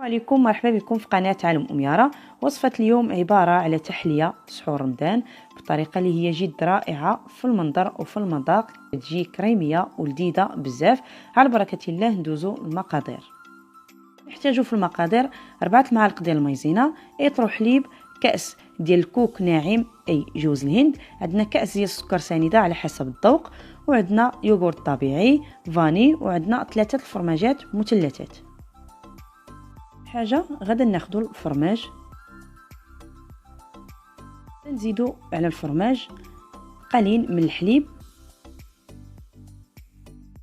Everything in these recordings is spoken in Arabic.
السلام عليكم، مرحبا بكم في قناة عالم أم يارا. وصفة اليوم عبارة على تحلية سحور رمضان بطريقة اللي هي جد رائعة في المنظر وفي المذاق، تجي كريمية ولذيذة بزاف. على بركة الله ندوزو المقادير. نحتاجو في المقادير 4 معالق ديال المايزينا، اطرو حليب، كأس ديال الكوك ناعم اي جوز الهند، عندنا كأس ديال السكر سنيدة على حسب الذوق، وعندنا يوغورت طبيعي، فاني، وعندنا 3 الفرماجات مثلثات. حاجه غادا ناخذ الفرماج، نزيدو على الفرماج قليل من الحليب،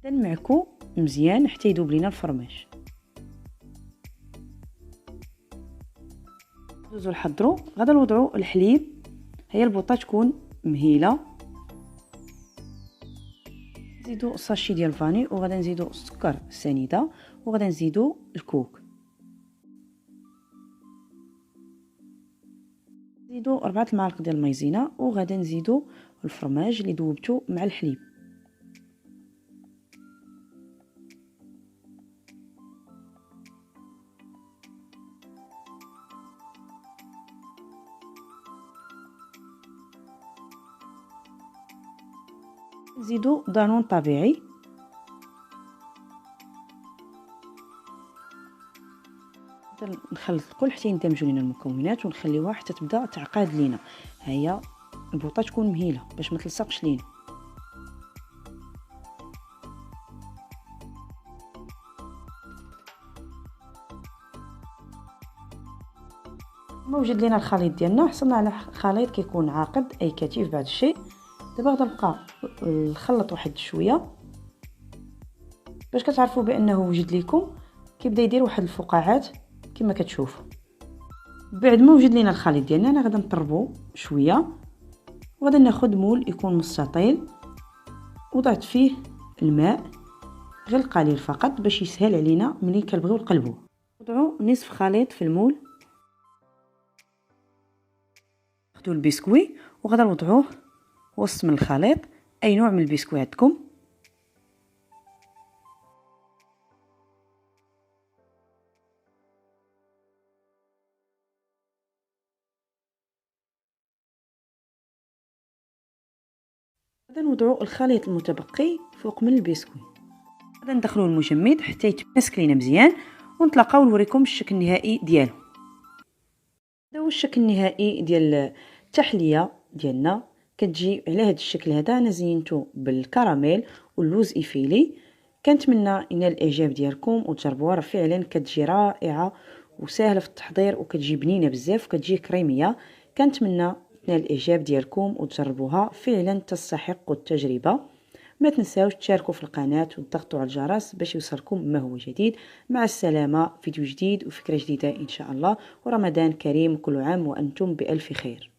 نمعكو مزيان حتى يذوب لينا الفرماج. ندوزو نحضرو، غادا نوضعو الحليب، هي البوطه تكون مهيله، نزيدو ساشي ديال الفاني، وغادا نزيدو السكر السنيده، وغادا نزيدو الكوك، نزيدو 4 المعالق ديال المايزينا، وغادا نزيدو الفرماج اللي ذوبته مع الحليب. نزيدو دانون طبيعي، نخلط الكل حتى يندمجوا لينا المكونات ونخليوها حتى تبدا تعقاد لينا. ها هي البوطه تكون مهيله باش ما تلصقش لينا. ما وجد لينا الخليط ديالنا، حصلنا على خليط كيكون عاقد اي كثيف بعض الشيء. دابا غادي نبقى نخلط واحد شويه باش كتعرفوا بانه وجد لكم، كيبدا يدير واحد الفقاعات كما كتشوفوا. بعد ما وجد لينا الخليط ديالنا، انا غادي نطربو شويه، وغادي ناخذ مول يكون مستطيل، وضعت فيه الماء غير قليل فقط باش يسهل علينا ملي كنبغيو نقلبوه. نوضعو نصف خليط في المول، ناخذوا البسكوي وغادي نوضعوه وسط من الخليط، اي نوع من البسكوي عندكم. غادي نوضعوا الخليط المتبقي فوق من البسكوي، غادي ندخلوا المجمد حتى يتماسك لينا مزيان، ونطلقوا نوريكم الشكل النهائي ديالو. هذا هو الشكل النهائي ديال التحليه ديالنا، كتجي على هذا الشكل. هذا انا زينته بالكراميل واللوز ايفيلي. كنتمنى ينال الاعجاب ديالكم وتجربوها، راه فعلا كتجي رائعه وسهله في التحضير، وكتجي بنينه بزاف وكتجي كريميه. كنتمنى تنال الاعجاب ديالكم وتجربوها، فعلا تستحق التجربه. ما تنساوش تشاركوا في القناه وتضغطوا على الجرس باش يوصلكم ما هو جديد. مع السلامه، فيديو جديد وفكره جديده ان شاء الله، ورمضان كريم، كل عام وانتم بالف خير.